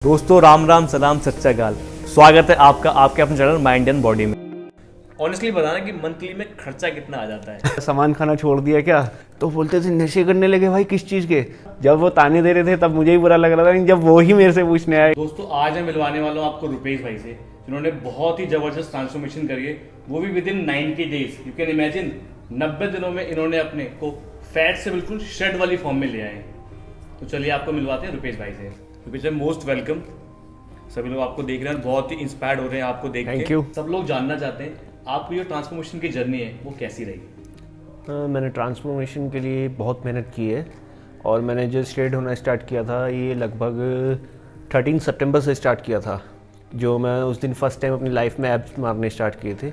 दोस्तों राम राम सलाम सच्चा गाल। स्वागत है आपका आपके अपने चैनल माइंड एंड बॉडी में। ऑनेस्टली बताना कि मंथली में खर्चा कितना आ जाता है? सामान खाना छोड़ दिया क्या? तो बोलते थे नशे करने लगे। भाई किस चीज़ के? जब वो ताने दे रहे थे तब मुझे ही बुरा लग रहा था, लेकिन जब वो ही मेरे से पूछने आए। दोस्तों आज मैं मिलवाने वाला हूँ आपको रुपेश भाई से, जिन्होंने बहुत ही जबरदस्त ट्रांसफॉर्मेशन करी है, वो भी with in 90 days. You can imagine 90 दिनों में इन्होंने अपने को फैट से बिल्कुल शेड वाली फॉर्म में ले आए। तो चलिए आपको मिलवाते हैं रुपेश भाई से। रुपेश भाई मोस्ट वेलकम। सभी लोग आपको देख रहे हैं, बहुत ही इंस्पायर्ड हो रहे हैं आपको देख के। Thank you. सब लोग जानना चाहते हैं आपकी जो ट्रांसफॉर्मेशन की जर्नी है वो कैसी रही? मैंने ट्रांसफॉर्मेशन के लिए बहुत मेहनत की है और मैंने जो स्ट्रेट होना स्टार्ट किया था ये लगभग 13 सितंबर से स्टार्ट किया था। जो मैं उस दिन फर्स्ट टाइम अपनी लाइफ में एब्स मारने स्टार्ट किए थे।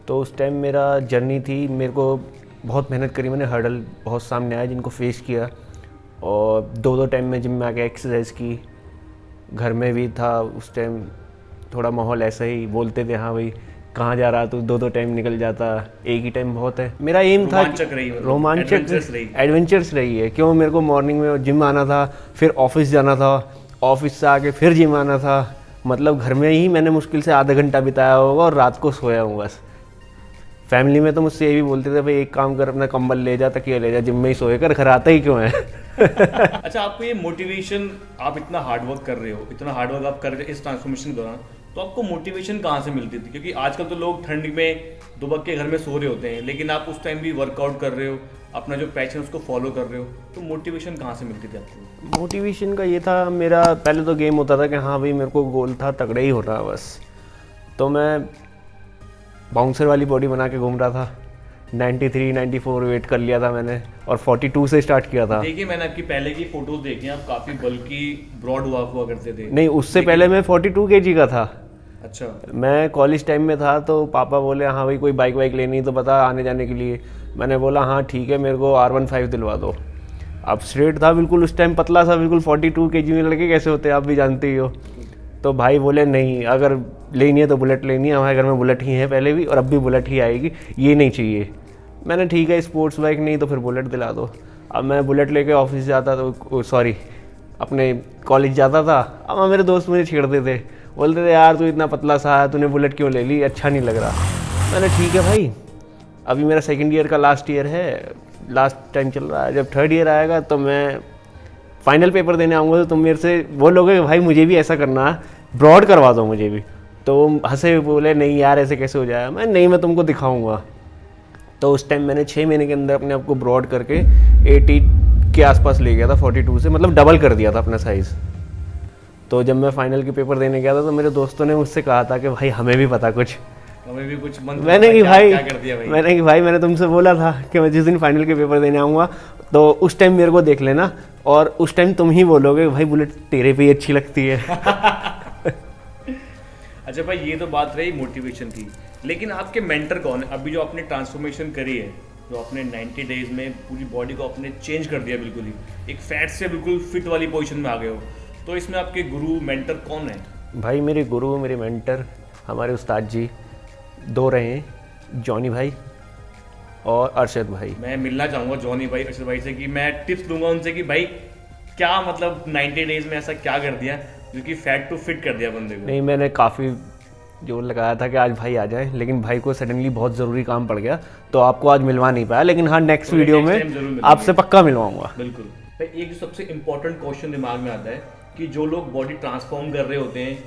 तो उस टाइम मेरा जर्नी थी, मेरे को बहुत मेहनत करी मैंने, हर्डल बहुत सामने आया जिनको फेस किया, और दो टाइम में जिम में आके एक्सरसाइज की। घर में भी था उस टाइम, थोड़ा माहौल ऐसा ही, बोलते थे हाँ भाई कहाँ जा रहा तू, दो टाइम निकल जाता, एक ही टाइम बहुत है। मेरा एम था रोमांचक एडवेंचर्स रही है। क्यों? मेरे को मॉर्निंग में जिम आना था, फिर ऑफिस जाना था, ऑफिस से आके फिर जिम आना था। मतलब घर में ही मैंने मुश्किल से आधा घंटा बिताया होगा और रात को सोया हूँ बस। फैमिली में तो मुझसे ये भी बोलते थे भाई एक काम कर, अपना कंबल ले जा, तकिया ले जा, जिम में ही सोए कर, घर आता ही क्यों है। अच्छा, आपको ये मोटिवेशन, आप इतना हार्डवर्क कर रहे हो, इतना हार्डवर्क आप कर रहे हो इस ट्रांसफॉर्मेशन के दौरान, तो आपको मोटिवेशन कहाँ से मिलती थी? क्योंकि आजकल तो लोग ठंड में दुबक के घर में सो रहे होते हैं, लेकिन आप उस टाइम भी वर्कआउट कर रहे हो, अपना जो पैशन उसको फॉलो कर रहे हो, तो मोटिवेशन कहाँ से मिलती थी आपको? मोटिवेशन का ये था, मेरा पहले तो गेम होता था कि हाँ भाई मेरे को गोल था तगड़ा ही होना बस। तो मैं बाउंसर वाली बॉडी बना के घूम रहा था। 93, 94 वेट कर लिया था मैंने और 42 से स्टार्ट किया था। देखिए मैंने आपकी पहले की फोटोज देखी हैं, आप काफ़ी बल्कि ब्रॉड हुआ करते थे। नहीं, उससे पहले मैं 42 kg का था। अच्छा। मैं कॉलेज टाइम में था तो पापा बोले हाँ भाई कोई बाइक वाइक लेनी तो बता आने जाने के लिए। मैंने बोला हाँ ठीक है, मेरे को R15 दिलवा दो। अब स्ट्रेट था बिल्कुल, उस टाइम पतला सा बिल्कुल। 42 kg में लड़के कैसे होते हैं आप भी जानते ही हो। तो भाई बोले नहीं, अगर लेनी है तो बुलेट लेनी है, हमारे घर में बुलेट ही है पहले भी और अब भी बुलेट ही आएगी, ये नहीं चाहिए। मैंने ठीक है स्पोर्ट्स बाइक नहीं तो फिर बुलेट दिला दो। अब मैं बुलेट लेके ऑफिस जाता तो अपने कॉलेज जाता था। अब मेरे दोस्त मुझे छेड़ते थे, बोलते थे यार तू इतना पतला सा है, तूने बुलेट क्यों ले ली, अच्छा नहीं लग रहा। मैंने ठीक है भाई, अभी मेरा सेकेंड ईयर का लास्ट ईयर है, लास्ट टाइम चल रहा है। जब थर्ड ईयर आएगा तो मैं फाइनल पेपर देने आऊँगा तो तुम मेरे से बोलोगे भाई मुझे भी ऐसा करना है, ब्रॉड करवा दो मुझे भी। तो हंसे, बोले नहीं यार ऐसे कैसे हो जाएगा। मैं तुमको दिखाऊंगा। तो उस टाइम मैंने 6 महीने के अंदर अपने आप को ब्रॉड करके 80 के आसपास ले गया था, 42 से, मतलब डबल कर दिया था अपना साइज़। तो जब मैं फाइनल के पेपर देने गया था तो मेरे दोस्तों ने मुझसे कहा था कि भाई हमें भी पता कुछ, हमें भी कुछ। मैंने कि भाई मैंने तुमसे बोला था कि मैं जिस दिन फाइनल के पेपर देने आऊँगा तो उस टाइम मेरे को देख लेना, और उस टाइम तुम ही बोलोगे भाई बुलेट तेरे पे ही अच्छी लगती है। अच्छा भाई, ये तो बात रही मोटिवेशन की, लेकिन आपके मेंटर कौन है? अभी जो आपने ट्रांसफॉर्मेशन करी है, जो आपने 90 डेज में पूरी बॉडी को आपने चेंज कर दिया, बिल्कुल ही एक फैट से बिल्कुल फिट वाली पोजीशन में आ गए हो, तो इसमें आपके गुरु मेंटर कौन है? भाई मेरे गुरु, मेरे मेंटर, हमारे उस्ताद जी दो रहे हैं, जॉनी भाई और अरशद भाई। मैं मिलना चाहूँगा जॉनी भाई, अरशद भाई से, कि मैं टिप्स लूँगा उनसे कि भाई क्या मतलब 90 डेज में ऐसा क्या कर दिया जो कि फैट टू फिट कर दिया बंदे को? नहीं, मैंने काफ़ी जोर लगाया था कि आज भाई आ जाए, लेकिन भाई को सडनली बहुत ज़रूरी काम पड़ गया तो आपको आज मिलवा नहीं पाया, लेकिन हाँ नेक्स्ट वीडियो में आपसे पक्का मिलवाऊंगा। बिल्कुल भाई। एक जो सबसे इम्पोर्टेंट क्वेश्चन दिमाग में आता है कि जो लोग बॉडी ट्रांसफॉर्म कर रहे होते हैं,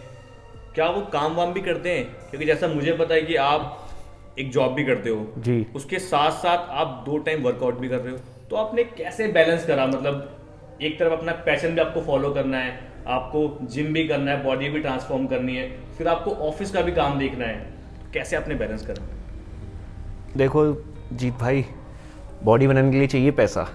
क्या वो काम वाम भी करते हैं? क्योंकि जैसा मुझे पता है कि आप एक जॉब भी करते हो जी, उसके साथ साथ आप 2 टाइम वर्कआउट भी कर रहे हो, तो आपने कैसे बैलेंस करा? मतलब एक तरफ अपना पैशन भी आपको फॉलो करना है, आपको जिम भी करना है, बॉडी भी ट्रांसफॉर्म करनी है, फिर आपको ऑफिस का भी काम देखना है, तो कैसे आपने बैलेंस करा? देखो जीत भाई, बॉडी बनाने के लिए चाहिए पैसा,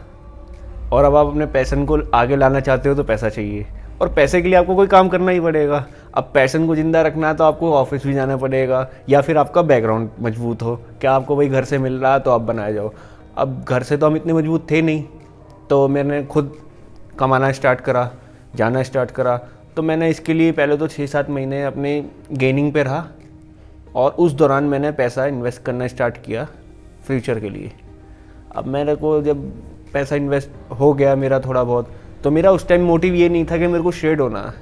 और अब आप अपने पैशन को आगे लाना चाहते हो तो पैसा चाहिए, और पैसे के लिए आपको कोई काम करना ही पड़ेगा। अब पैशन को ज़िंदा रखना है तो आपको ऑफिस भी जाना पड़ेगा, या फिर आपका बैकग्राउंड मजबूत हो, क्या आपको भाई घर से मिल रहा है तो आप बनाए जाओ। अब घर से तो हम इतने मजबूत थे नहीं, तो मैंने खुद कमाना स्टार्ट करा, जाना स्टार्ट करा। तो मैंने इसके लिए पहले तो 6-7 महीने अपने गेनिंग पे रहा, और उस दौरान मैंने पैसा इन्वेस्ट करना स्टार्ट किया फ्यूचर के लिए। अब मेरे को जब पैसा इन्वेस्ट हो गया मेरा थोड़ा बहुत, तो मेरा उस टाइम मोटिव ये नहीं था कि मेरे को शेड होना है,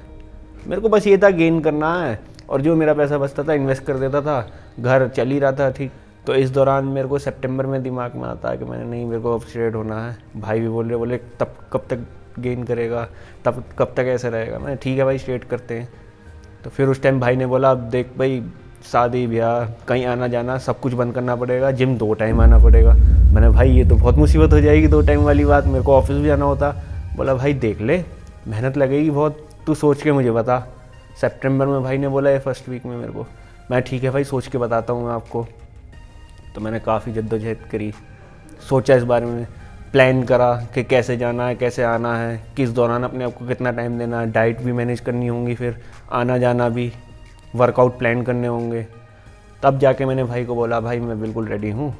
मेरे को बस ये था गेन करना है, और जो मेरा पैसा बचता था इन्वेस्ट कर देता था, घर चल ही रहा था ठीक। तो इस दौरान मेरे को सितंबर में दिमाग में आता है कि मैंने नहीं, मेरे को अब स्ट्रेट होना है। भाई भी बोले तब कब तक गेन करेगा, तब कब तक ऐसे रहेगा। मैंने ठीक है भाई स्ट्रेट करते हैं। तो फिर उस टाइम भाई ने बोला अब देख भाई, शादी ब्याह कहीं आना जाना सब कुछ बंद करना पड़ेगा, जिम 2 टाइम आना पड़ेगा। मैंने भाई ये तो बहुत मुसीबत हो जाएगी 2 टाइम वाली बात, मेरे को ऑफिस भी जाना होता। बोला भाई देख ले, मेहनत लगेगी बहुत, तू सोच के मुझे बता। सितंबर में भाई ने बोला है फर्स्ट वीक में मेरे को। मैं ठीक है भाई सोच के बताता हूँ मैं आपको। तो मैंने काफ़ी जद्दोजहद करी, सोचा इस बारे में, प्लान करा कि कैसे जाना है, कैसे आना है, किस दौरान अपने आप को कितना टाइम देना है, डाइट भी मैनेज करनी होंगी, फिर आना जाना भी, वर्कआउट प्लान करने होंगे। तब जाके मैंने भाई को बोला भाई मैं बिल्कुल रेडी हूँ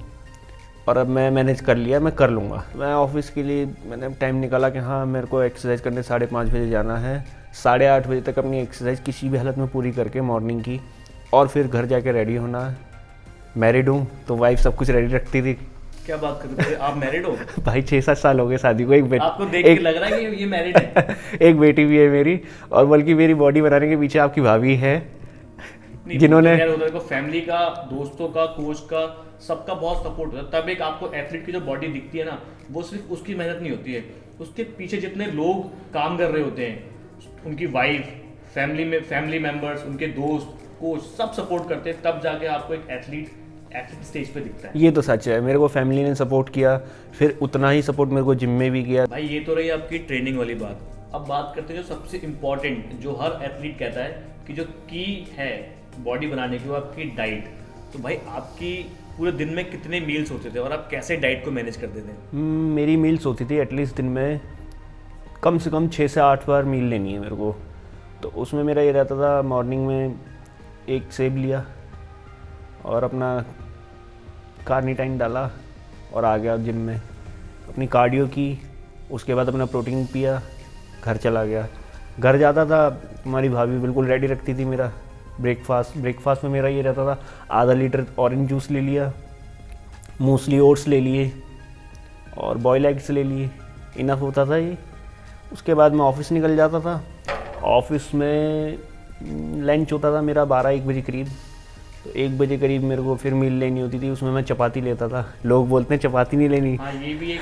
और अब मैं मैनेज कर लिया, मैं कर लूँगा। मैं ऑफिस के लिए मैंने टाइम निकाला कि हाँ मेरे को एक्सरसाइज करने 5:30 बजे जाना है, 8:30 बजे तक अपनी एक्सरसाइज किसी भी हालत में पूरी करके मॉर्निंग की, और फिर घर जाके रेडी होना है। मैरिड हूँ तो वाइफ सब कुछ रेडी रखती थी। क्या बात कर रहे हो, आप मैरिड हो? भाई 6-7 साल हो गए शादी को। आपको देख के लग रहा है कि ये मैरिड है। एक बेटी भी है मेरी, और बल्कि मेरी बॉडी बनाने के पीछे आपकी भाभी है, जिन्होंने देखो फैमिली का, दोस्तों का, कोच का, सबका बहुत सपोर्ट होता है। तब एक आपको एथलीट की जो बॉडी दिखती है ना, वो सिर्फ उसकी मेहनत नहीं होती है, उसके पीछे जितने लोग काम कर रहे होते हैं, उनकी वाइफ, फैमिली मेंबर्स, उनके दोस्त, कोच, सब सपोर्ट करते हैं, तब जाके आपको एक एथलीट स्टेज पे दिखता है। ये तो सच है, मेरे को फैमिली ने सपोर्ट किया, फिर उतना ही सपोर्ट मेरे को जिम में भी किया। भाई ये तो रही आपकी ट्रेनिंग वाली बात। अब बात करते हैं जो सबसे इम्पोर्टेंट, जो हर एथलीट कहता है कि जो की है बॉडी बनाने की, वो आपकी डाइट। तो भाई आपकी पूरे दिन में कितने मील्स होते थे और आप कैसे डाइट को मैनेज करते थे? मेरी मील्स होती थी एटलीस्ट दिन में कम से कम 6 से 8 बार मील लेनी है मेरे को। तो उसमें मेरा ये रहता था, मॉर्निंग में एक सेब लिया और अपना कार्निटाइन डाला और आ गया जिम में, अपनी कार्डियो की, उसके बाद अपना प्रोटीन पिया, घर चला गया। घर जाता था, हमारी भाभी बिल्कुल रेडी रखती थी मेरा ब्रेकफास्ट में मेरा ये रहता था, आधा लीटर ऑरेंज जूस ले लिया, मूसली ओट्स ले लिए और बॉयल एग्स ले लिए, इनफ होता था ये। उसके बाद मैं ऑफिस निकल जाता था। ऑफिस में लंच होता था मेरा 12-1 बजे करीब। तो 1 बजे करीब मेरे को फिर मील लेनी होती थी, उसमें मैं चपाती लेता था। लोग बोलते हैं चपाती नहीं लेनी। हाँ, ये भी एक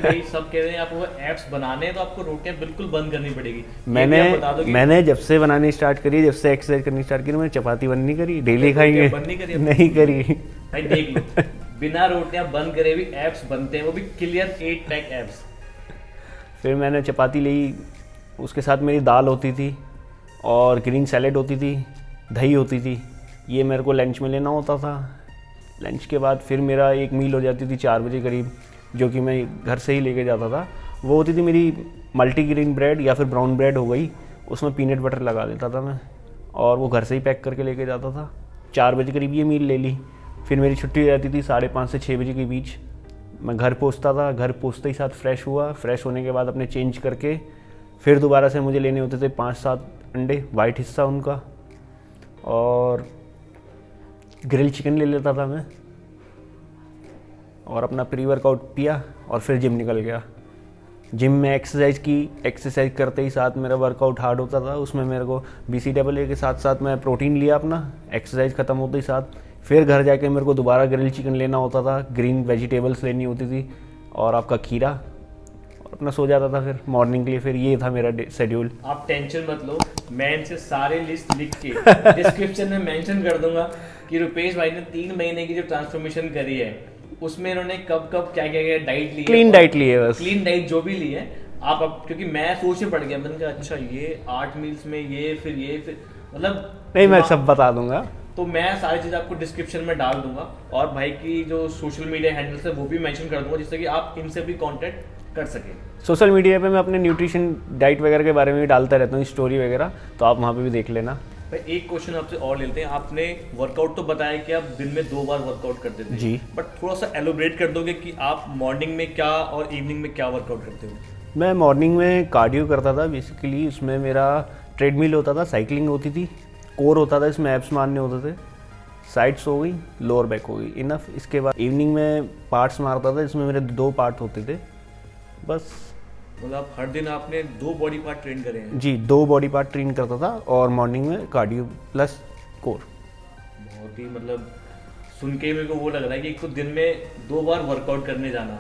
भाई सब कह रहे हैं आपको एब्स बनाने हैं तो आपको रोटियां बिल्कुल बंद करनी पड़ेगी। मैंने जब से बनानी स्टार्ट करी, जब से एक्सरसाइज करनी स्टार्ट करी, मैंने चपाती बंद नहीं करी। डेली खाएंगे नहीं करी। भाई देख लो, बिना रोटियां बंद करे भी एब्स बनते हैं, वो भी क्लियर 8 पैक एब्स। फिर मैंने चपाती ली, उसके साथ मेरी दाल होती थी और ग्रीन सैलेड होती थी, दही होती थी। ये मेरे को लंच में लेना होता था। लंच के बाद फिर मेरा एक मील हो जाती थी 4 बजे करीब, जो कि मैं घर से ही लेके जाता था। वो होती थी मेरी मल्टीग्रेन ब्रेड या फिर ब्राउन ब्रेड हो गई, उसमें पीनट बटर लगा देता था मैं, और वो घर से ही पैक करके लेके जाता था। 4 बजे करीब ये मील ले ली। फिर मेरी छुट्टी हो जाती थी 5:30 से 6 बजे के बीच। मैं घर पहुँचता था, घर पहुँचते ही साथ फ्रेश हुआ। फ्रेश होने के बाद अपने चेंज करके फिर दोबारा से मुझे लेने होते थे 5-7 अंडे, वाइट हिस्सा उनका, और ग्रिल चिकन ले लेता था मैं, और अपना प्री वर्कआउट पिया और फिर जिम निकल गया। जिम में एक्सरसाइज करते ही साथ मेरा वर्कआउट हार्ड होता था। उसमें मेरे को BCAA के साथ साथ मैं प्रोटीन लिया अपना, एक्सरसाइज ख़त्म होते ही साथ। फिर घर जाके मेरे को दोबारा ग्रिल चिकन लेना होता था, ग्रीन वेजिटेबल्स लेनी होती थी और आपका खीरा, और अपना सो जाता था फिर मॉर्निंग के लिए। फिर ये था मेरा शेड्यूल। आप टेंशन मत लो, मैं इनसे सारे लिस्ट लिख के डिस्क्रिप्शन में मेंशन कर दूंगा कि रुपेश भाई ने 3 महीने की जो ट्रांसफॉर्मेशन करी है, उसमें इन्होंने कब क्या डाइट ली है, क्लीन डाइट ली है, बस क्लीन डाइट जो भी ली है। आप अब, क्योंकि मैं सोच में पड़ गया, मैंने कहा अच्छा ये 8 मील्स में ये फिर मतलब नहीं, मैं सब बता दूंगा। तो मैं सारी चीज़ आपको डिस्क्रिप्शन में डाल दूंगा, और भाई की जो सोशल मीडिया हैंडल्स है वो भी मेंशन कर दूंगा, जिससे कि आप इनसे भी कांटेक्ट कर सकें। सोशल मीडिया पे मैं अपने न्यूट्रिशन डाइट वगैरह के बारे में भी डालता रहता हूँ, स्टोरी वगैरह, तो आप वहाँ पे भी देख लेना। भाई एक क्वेश्चन आपसे और लेते हैं। आपने वर्कआउट तो बताया कि आप दिन में 2 बार वर्कआउट करते थे जी, बट थोड़ा सा एलोबरेट कर दोगे कि आप मॉर्निंग में क्या और इवनिंग में क्या वर्कआउट करते हो? मैं मॉर्निंग में कार्डियो करता था बेसिकली। उसमें मेरा ट्रेडमिल होता था, साइकिलिंग होती थी, कोर होता था, इसमें एब्स मारने होते थे, साइड्स हो गई, लोअर बैक हो गई, इनफ। इसके बाद इवनिंग में पार्ट्स मारता था, इसमें मेरे 2 पार्ट होते थे बस। मतलब आप हर दिन आपने 2 बॉडी पार्ट ट्रेन करे हैं? जी, 2 बॉडी पार्ट ट्रेन करता था और मॉर्निंग में कार्डियो प्लस कोर। बहुत ही मतलब सुन के ही मेरे को वो लग रहा है कि एक तो दिन में 2 बार वर्कआउट करने जाना,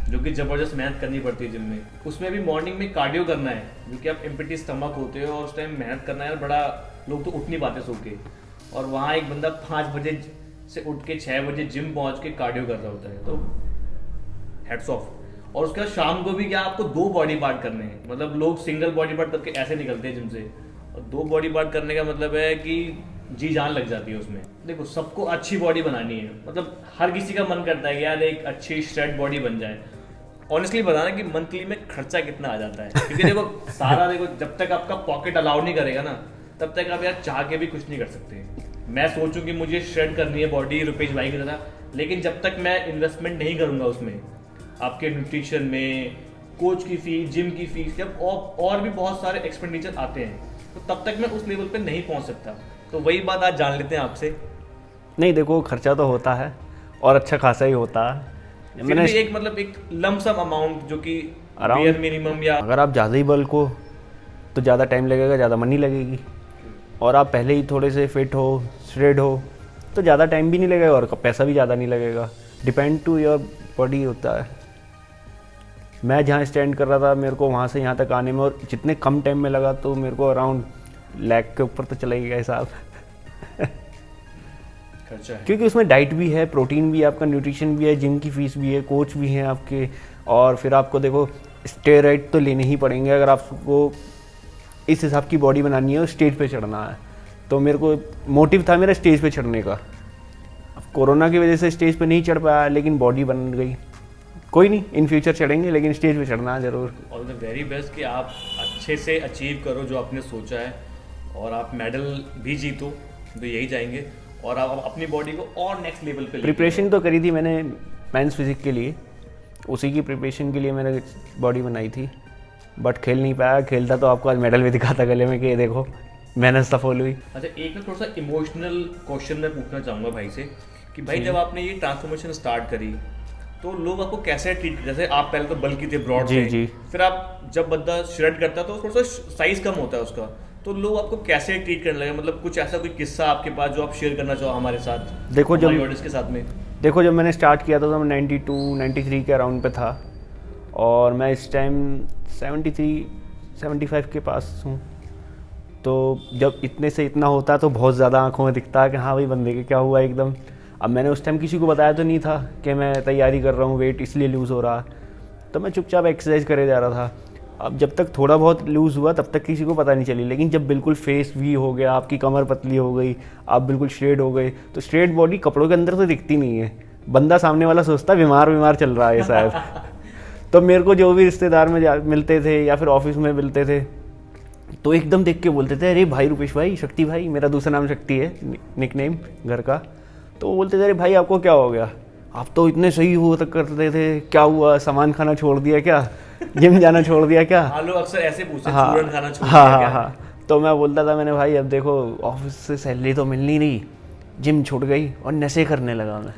जो कि ज़बरदस्त मेहनत करनी पड़ती है जिम में, उसमें भी मॉर्निंग में कार्डियो करना है, जो कि आप एम्प्टी स्टमक होते हो और उस टाइम मेहनत करना है। और बड़ा लोग तो उठ नहीं पाते सो के, और वहाँ एक बंदा 5 बजे से उठ के 6 बजे जिम पहुँच के कार्डियो कर रहा होता है, तो हेड्स ऑफ। और उसके बाद शाम को भी क्या आपको 2 बॉडी पार्ट करने हैं, मतलब लोग सिंगल बॉडी पार्ट करके ऐसे निकलते हैं जिम से, और 2 बॉडी पार्ट करने का मतलब है कि जी जान लग जाती है उसमें। देखो सबको अच्छी बॉडी बनानी है, मतलब हर किसी का मन करता है कि यार एक अच्छी श्रेड बॉडी बन जाए। ऑनेस्टली बताना कि मंथली में खर्चा कितना आ जाता है, क्योंकि देखो सारा देखो जब तक आपका पॉकेट अलाउ नहीं करेगा ना, तब तक आप यार चाह के भी कुछ नहीं कर सकते। मैं सोचूं कि मुझे श्रेड करनी है बॉडी रुपेश भाई की तरह, लेकिन जब तक मैं इन्वेस्टमेंट नहीं करूंगा उसमें, आपके न्यूट्रिशन में, कोच की फीस, जिम की फीस, जब और भी बहुत सारे एक्सपेंडिचर आते हैं, तो तब तक मैं उस लेवल पे नहीं पहुंच सकता। तो वही बात आज जान लेते हैं आपसे। नहीं देखो, खर्चा तो होता है और अच्छा खासा ही होता है। मैंने एक मतलब एक लमसम अमाउंट जो कि बेयर मिनिमम, या अगर आप ज़्यादा ही बल्क हो तो ज़्यादा टाइम लगेगा, ज़्यादा मनी लगेगी, और आप पहले ही थोड़े से फिट हो, श्रेड हो, तो ज़्यादा टाइम भी नहीं लगेगा और पैसा भी ज़्यादा नहीं लगेगा। डिपेंड टू योर बॉडी होता है। मैं जहाँ स्टैंड कर रहा था, मेरे को वहाँ से यहाँ तक आने में और जितने कम टाइम में लगा, तो मेरे को अराउंड लाख के ऊपर तो चला ही गया हिसाब। खर्चा है, क्योंकि उसमें डाइट भी है, प्रोटीन भी है, आपका न्यूट्रिशन भी है, जिम की फीस भी है, कोच भी हैं आपके, और फिर आपको देखो स्टेरॉइड तो लेने ही पड़ेंगे अगर आपको इस हिसाब की बॉडी बनानी है और स्टेज पे चढ़ना है। तो मेरे को मोटिव था मेरा स्टेज पे चढ़ने का। अब कोरोना की वजह से स्टेज पे नहीं चढ़ पाया, लेकिन बॉडी बन गई। कोई नहीं, इन फ्यूचर चढ़ेंगे, लेकिन स्टेज पे चढ़ना है ज़रूर। ऑल द वेरी बेस्ट कि आप अच्छे से अचीव करो जो आपने सोचा है, और आप मेडल भी जीतो, तो यही चाहेंगे, और आप अपनी बॉडी को और नेक्स्ट लेवल पे प्रिपरेशन तो करी थी मैंने मेंस फिजिक के लिए, उसी की प्रिपरेशन के लिए मैंने बॉडी बनाई थी, बट खेल नहीं पाया। खेलता तो आपको आज मेडल भी दिखाता गले में कि ये देखो मेहनत सफल हुई। अच्छा, एक ना थोड़ा सा इमोशनल क्वेश्चन मैं पूछना चाहूँगा भाई से कि भाई जब आपने ये ट्रांसफॉर्मेशन स्टार्ट करी, तो लोग आपको कैसे ट्रीट, जैसे आप पहले तो बल्कि थे, ब्रॉड थे, जी। फिर आप जब बंदा श्रेड करता है तो थोड़ा सा साइज कम होता है उसका, तो लोग आपको कैसे ट्रीट करने लगे? मतलब कुछ ऐसा कोई किस्सा आपके पास जो आप शेयर करना चाहो हमारे साथ, देखो जब ऑडियंस के साथ में? देखो जब मैंने स्टार्ट किया था तो मैं 92 93 के अराउंड पे था, और मैं इस टाइम 73 75 के पास हूँ। तो जब इतने से इतना होता है तो बहुत ज़्यादा आंखों में दिखता है कि हाँ भाई बंदे के क्या हुआ एकदम। अब मैंने उस टाइम किसी को बताया तो नहीं था कि मैं तैयारी कर रहा हूँ, वेट इसलिए लूज़ हो रहा, तो मैं चुपचाप एक्सरसाइज करे जा रहा था। अब जब तक थोड़ा बहुत लूज़ हुआ तब तक किसी को पता नहीं चली, लेकिन जब बिल्कुल फेस वी हो गया, आपकी कमर पतली हो गई, आप बिल्कुल स्ट्रेट हो गए, तो स्ट्रेट बॉडी कपड़ों के अंदर तो दिखती नहीं है, बंदा सामने वाला सोचता बीमार चल रहा है शायद। तो मेरे को जो भी रिश्तेदार में मिलते थे या फिर ऑफिस में मिलते थे, तो एकदम देख के बोलते थे अरे भाई रुपेश भाई, शक्ति भाई, मेरा दूसरा नाम शक्ति है, निकनेम घर का। तो वो बोलते थे अरे भाई आपको क्या हो गया, आप तो इतने सही हो तक करते थे, क्या हुआ, सामान खाना छोड़ दिया क्या, जिम जाना छोड़ दिया क्या? हाँ, लोग अक्सर ऐसे पूछते हैं, हाँ, चूरन खाना छोड़ दिया क्या? हाँ। तो मैं बोलता था मैंने भाई अब देखो ऑफिस से सैलरी तो मिल नहीं रही, जिम छूट गई और नशे करने लगा मैं।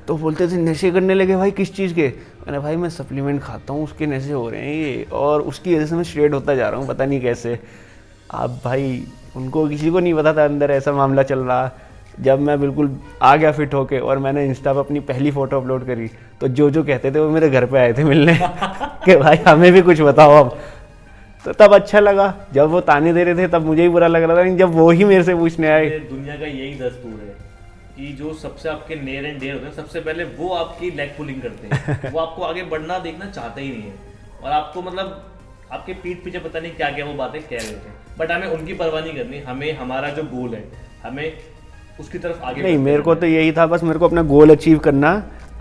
तो बोलते थे नशे करने लगे भाई, किस चीज़ के? मैंने भाई मैं सप्लीमेंट खाता हूँ, उसके नशे हो रहे हैं ये, और उसकी वजह से मैं स्ट्रेट होता जा रहा हूँ, पता नहीं कैसे। अब भाई उनको किसी को नहीं पता था अंदर ऐसा मामला चल रहा। जब मैं बिल्कुल आ गया फिट होके और मैंने इंस्टा पर अपनी पहली फ़ोटो अपलोड करी, तो जो कहते थे वो मेरे घर पे आए थे मिलने कि भाई हमें भी कुछ बताओ अब। तो तब अच्छा लगा, जब वो ताने दे रहे थे तब मुझे ही बुरा लग रहा था, लेकिन जब वो ही मेरे से पूछने आए। दुनिया का यही दस्तूर है कि जो सबसे आपके नियर एंड डियर होते हैं, सबसे पहले वो आपकी लेग पुलिंग करते हैं। वो आपको आगे बढ़ना देखना चाहते ही नहीं है, और आपको मतलब आपके पीठ पीछे पता नहीं क्या क्या वो बातें कह रहे थे, बट हमें उनकी परवाह नहीं करनी। हमें हमारा जो गोल है, हमें उसकी तरफ आगे नहीं, मेरे को तो यही था, बस मेरे को अपना गोल अचीव करना।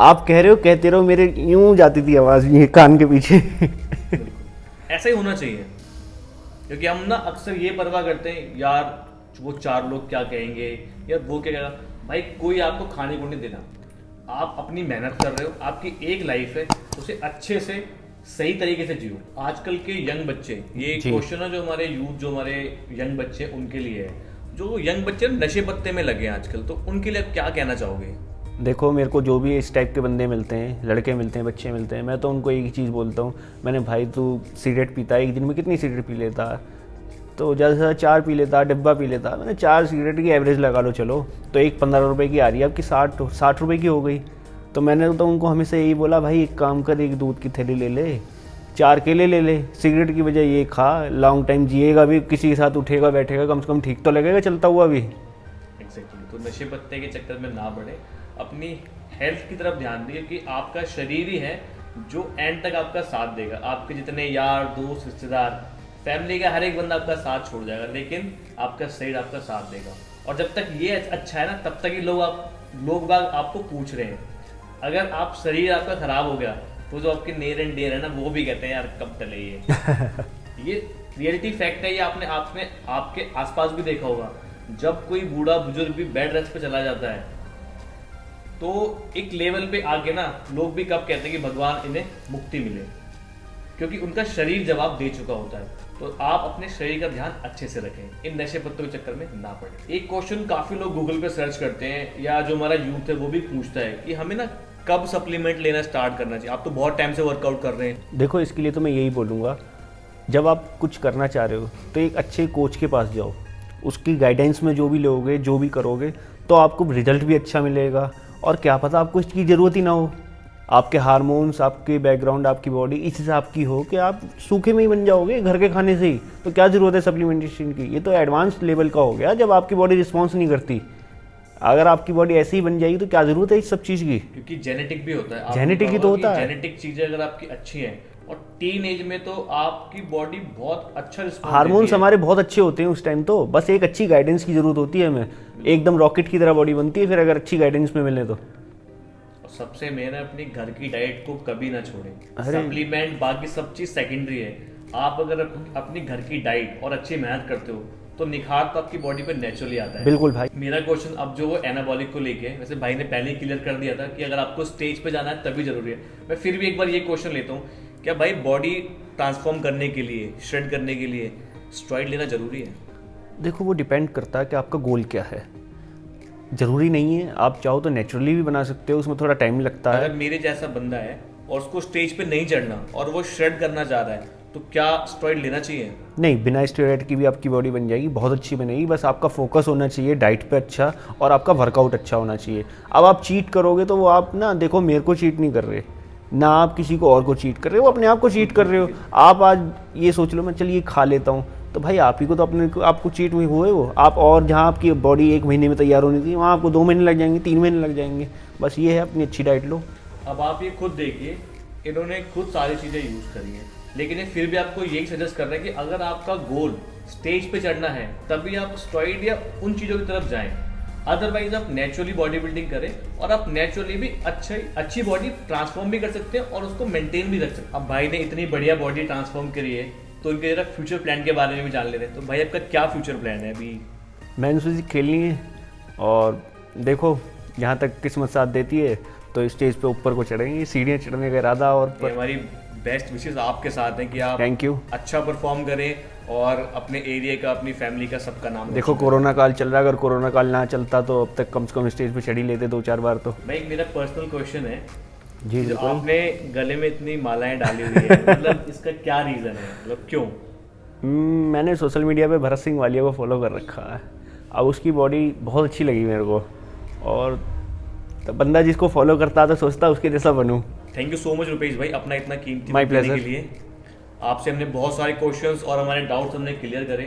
आप कह रहे हो, कहते रहो, मेरे यूं जाती थी आवाज़ ये कान के पीछे। ऐसा ही होना चाहिए, क्योंकि हम ना अक्सर ये परवाह करते हैं यार वो 4 लोग क्या कहेंगे, यार वो क्या कहेगा। भाई कोई आपको खाने को नहीं देना, आप अपनी मेहनत कर रहे हो, आपकी एक लाइफ है, उसे अच्छे से सही तरीके से जियो। आजकल के यंग बच्चे, ये क्वेश्चन है जो हमारे यूथ, जो हमारे यंग बच्चे उनके लिए है, जो यंग बच्चे नशे पत्ते में लगे हैं आजकल, तो उनके लिए आप क्या कहना चाहोगे? देखो मेरे को जो भी इस टाइप के बंदे मिलते हैं, लड़के मिलते हैं, बच्चे मिलते हैं, मैं तो उनको एक ही चीज़ बोलता हूँ, मैंने भाई तू सिगरेट पीता है, एक दिन में कितनी सिगरेट पी लेता? तो ज़्यादा से ज़्यादा 4 पी लेता, डिब्बा पी लेता। मैंने 4 सिगरेट की एवरेज लगा लो चलो, तो एक 15 रुपये की आ रही है, आपकी 60 रुपये की हो गई। तो मैंने तो उनको हमेशा यही बोला, भाई एक काम कर, एक दूध की थैली ले ले, 4 केले ले ले, सिगरेट की बजाय ये खा, लॉन्ग टाइम जिएगा भी, किसी के साथ उठेगा बैठेगा, कम से कम ठीक तो लगेगा चलता हुआ भी। एग्जैक्टली। तो नशे पत्ते के चक्कर में ना पड़े, अपनी हेल्थ की तरफ ध्यान दिए कि आपका शरीर ही है जो एंड तक आपका साथ देगा। आपके जितने यार दोस्त रिश्तेदार फैमिली का हर एक बंदा आपका साथ छोड़ जाएगा, लेकिन आपका शरीर आपका साथ देगा। और जब तक ये अच्छा है ना, तब तक ही लोग बाग आपको पूछ रहे हैं। अगर आप शरीर आपका खराब हो गया तो जो आपके नेयर एंड डेयर है ना, वो भी कहते हैं यार कब टले ये रियलिटी फैक्ट है। ये आपने आपके आसपास भी देखा होगा, जब कोई बूढ़ा बुजुर्ग भी बेड रेस्ट पे चला जाता है तो एक लेवल पे आके ना लोग भी कब कहते हैं कि भगवान इन्हें मुक्ति मिले, क्योंकि उनका शरीर जवाब दे चुका होता है। तो आप अपने शरीर का ध्यान अच्छे से रखें, इन नशे पत्तों के चक्कर में ना पड़े। एक क्वेश्चन काफी लोग गूगल पे सर्च करते हैं, या जो हमारा यूथ है वो भी पूछता है कि हमें ना कब सप्लीमेंट लेना स्टार्ट करना चाहिए। आप तो बहुत टाइम से वर्कआउट कर रहे हैं। देखो इसके लिए तो मैं यही बोलूँगा, जब आप कुछ करना चाह रहे हो तो एक अच्छे कोच के पास जाओ, उसकी गाइडेंस में जो भी लोगे, जो भी करोगे, तो आपको रिजल्ट भी अच्छा मिलेगा। और क्या पता आपको इसकी ज़रूरत ही ना हो, आपके हार्मोन्स, आपके बैकग्राउंड, आपकी बॉडी इस हिसाब की हो कि आप सूखे में ही बन जाओगे घर के खाने से ही। तो क्या ज़रूरत है सप्लीमेंटेशन की? ये तो एडवांस लेवल का हो गया, जब आपकी बॉडी रिस्पॉन्स नहीं करती। अगर आपकी बॉडी ऐसे ही बन जाएगी तो क्या ज़रूरत है इस सब चीज़ की? क्योंकि जेनेटिक भी होता है, जेनेटिक ही तो होता है। जेनेटिक चीजें अगर आपकी अच्छी हैं और टीन एज में, तो आपकी बॉडी बहुत अच्छा रिस्पॉन्स, हार्मोन्स हमारे बहुत अच्छे होते हैं उस टाइम। तो बस एक अच्छी गाइडेंस की ज़रूरत होती है हमें, एकदम रॉकेट की तरह बॉडी बनती है फिर अगर अच्छी गाइडेंस में मिले तो। सबसे मेन है अपनी घर की डाइट को कभी ना छोड़ें। सप्लीमेंट बाकी सब चीज सेकेंडरी है। आप अगर अपनी घर की डाइट और अच्छी मेहनत करते हो तो निखार तो आपकी बॉडी पे नेचुरली आता है। बिल्कुल भाई। मेरा क्वेश्चन अब जो वो एनाबॉलिक को लेके, वैसे भाई ने पहले ही क्लियर कर दिया था कि अगर आपको स्टेज पे जाना है तभी जरूरी है। मैं फिर भी एक बार ये क्वेश्चन लेता हूँ, क्या भाई बॉडी ट्रांसफॉर्म करने के लिए, श्रेड करने के लिए स्टेरॉइड लेना जरूरी है? देखो वो डिपेंड करता है कि आपका गोल क्या है। ज़रूरी नहीं है, आप चाहो तो नेचुरली भी बना सकते हो, उसमें थोड़ा टाइम लगता है। अगर मेरे जैसा बंदा है और उसको स्टेज पे नहीं चढ़ना और वो श्रेड करना चाह रहा है, तो क्या स्टेरॉइड लेना चाहिए? नहीं, बिना स्टेरॉइड की भी आपकी बॉडी बन जाएगी, बहुत अच्छी बनेगी। बस आपका फोकस होना चाहिए डाइट पे अच्छा, और आपका वर्कआउट अच्छा होना चाहिए। अब आप चीट करोगे तो वो आप ना, देखो मेरे को चीट नहीं कर रहे ना, आप किसी को और को चीट कर रहे हो, अपने आप को चीट कर रहे हो। आप आज ये सोच लो मैं चलिए खा लेता हूँ, तो भाई आप ही को तो अपने आपको चीट में हुए वो आप। और जहाँ आपकी बॉडी 1 महीने में तैयार होनी थी, वहाँ आपको 2 महीने लग जाएंगे, 3 महीने लग जाएंगे। बस ये है, अपनी अच्छी डाइट लो। अब आप ये खुद देखिए, इन्होंने खुद सारी चीज़ें यूज़ करी हैं, लेकिन ये फिर भी आपको यही सजेस्ट कर रहे हैं कि अगर आपका गोल स्टेज पे चढ़ना है तभी आप स्टेरॉइड या उन चीज़ों की तरफ जाएं। अदरवाइज आप नेचुरली बॉडी बिल्डिंग करें और आप नेचुरली भी अच्छी बॉडी ट्रांसफॉर्म भी कर सकते हैं और उसको मेंटेन भी रख सकते हैं। अब भाई ने इतनी बढ़िया बॉडी ट्रांसफॉर्म करी है, तो इनके जरा फ्यूचर प्लान के बारे में भी जान ले रहे हैं। तो भाई आपका क्या फ्यूचर प्लान है अभी? मैंने सोची खेलनी है, और देखो जहाँ तक किस्मत साथ देती है तो स्टेज पे ऊपर को चढ़ेंगे, सीढ़ियाँ चढ़ने का इरादा। और हमारी बेस्ट विशेस आपके साथ हैं कि आप थैंक यू, अच्छा परफॉर्म करें और अपने एरिया का, अपनी फैमिली का, सबका नाम। देखो कोरोना काल चल रहा है, अगर कोरोना काल ना चलता तो अब तक कम से कम स्टेज पे चढ़ ही लेते 2-4 बार तो। भाई एक मेरा पर्सनल क्वेश्चन है जी, जो आपने गले में इतनी मालाएं डाली हुई है, मतलब इसका क्या रीज़न है, मतलब क्यों? मैंने सोशल मीडिया पे भरत सिंह वालिया को फॉलो कर रखा है। अब उसकी बॉडी बहुत अच्छी लगी मेरे को, और तो बंदा जिसको फॉलो करता तो सोचता उसके जैसा बनूं। Thank you so much Rupesh भाई, अपना इतना कीमती माय वक्त देने प्लेजर के लिए। आपसे हमने बहुत सारे क्वेश्चंस और हमारे डाउट्स हमने क्लियर करे।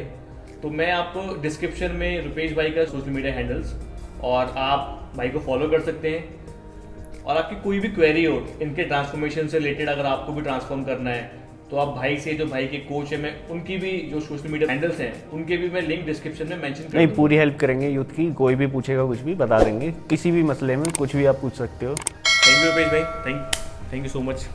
तो मैं आपको डिस्क्रिप्शन में रुपेश भाई का सोशल मीडिया हैंडल्स, और आप भाई को फॉलो कर सकते हैं। और आपकी कोई भी क्वेरी हो इनके ट्रांसफॉर्मेशन से रिलेटेड, अगर आपको भी ट्रांसफॉर्म करना है तो आप भाई से, जो भाई के कोच है, मैं उनकी भी जो सोशल मीडिया हैंडल्स हैं उनके भी मैं लिंक डिस्क्रिप्शन में मेंशन कर नहीं, पूरी हेल्प करेंगे यूथ की। कोई भी पूछेगा कुछ भी बता देंगे, किसी भी मसले में कुछ भी आप पूछ सकते हो। थैंक यू रुपेश भाई, थैंक यू सो मच।